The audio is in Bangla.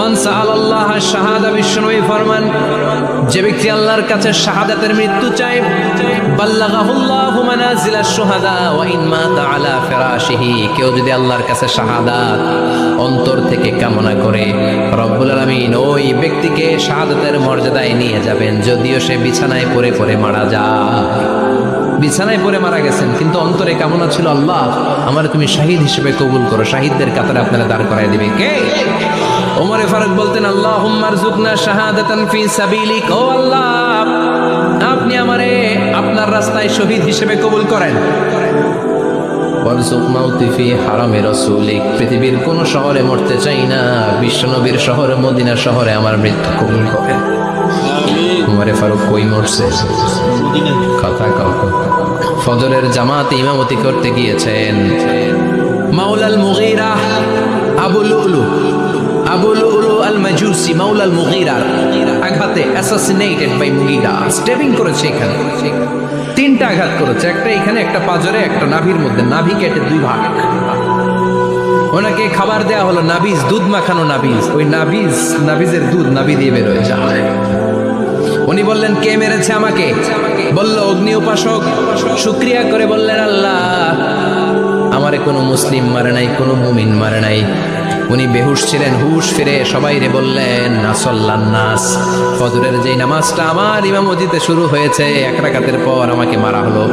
মান সাআলাল্লাহ শাহাদা, বিশ্বনবী ফরমান, যে ব্যক্তি আল্লাহর কাছে শাহাদাতের মৃত্যু চায়, বাল্লাগাহুল্লাহু মানাজিলাশ শুহাদা ওয়া ইন মাতা আলা ফিরাশিহি, কেউ যদি আল্লাহর কাছে শাহাদাত অন্তর থেকে কামনা করে, রব্বুল আলামিন ওই ব্যক্তিকে শাহাদাতের মর্যাদায় নিয়ে যাবেন, যদিও সে বিছানায় পড়ে পড়ে মারা যায়। বিছানায় পড়ে মারা গেছেন, কিন্তু অন্তরে কামনা ছিল, আল্লাহ আমার তুমি শাহিদ হিসেবে কবুল করো, শাহিদদের কাতারে আপনারা দাঁড় করায় দিবে কে? ওমরে ফারুক বলতেন, আল্লাহুম্মা আরযুকনা শাহাদাতান ফি সাবিলিক, ও আল্লাহ আপনি আমারে আপনার রাস্তায় শহীদ হিসেবে কবুল করেন। ওয়ারযুক মাউতি ফি হারামি রাসূলিক, পৃথিবীর কোন শহরে মরতে চাই না, বিশ্বনবীর শহরে মদিনা শহরে আমার মৃত্যু কবুল করেন। ওমরে ফারুক কই মরছে? কথা কও। ফজরের জামাতে ইমামতি করতে গিয়েছেন মাওলাল মুগীরা আবু লুলু আল মাজুসি, মাওলাল মুগীরা আঘাতে অ্যাসাসিনেটেড বাই মুগীরা, স্টেপিং করেছে এখানে, তিনটা আঘাত করেছে, একটা এখানে, একটা পাজরে, একটা নাভির মধ্যে, নাভি কেটে দুই ভাগ। ওনাকে খাবার দেয়া হলো নাবিজ, দুধ মাখানো নাবিজ, ওই নাবিজের দুধ নাভি দিয়ে বের হয়ে যায়। উনি বললেন, কে মেরেছে আমাকে? বলল, অগ্নি উপাসক। শুকরিয়া করে বললেন, আল্লাহ আমারে কোনো মুসলিম মারে নাই, কোনো মুমিন মারে নাই। উনি বেহুশ ছিলেন, হুশ ফিরে সবাই রে বললেন, নাসাল্লান নাস, ফজরের যেই নামাজটা আমার ইমামতিতে শুরু হয়েছে, এক রাকাতের পর আমাকে মারা হলো।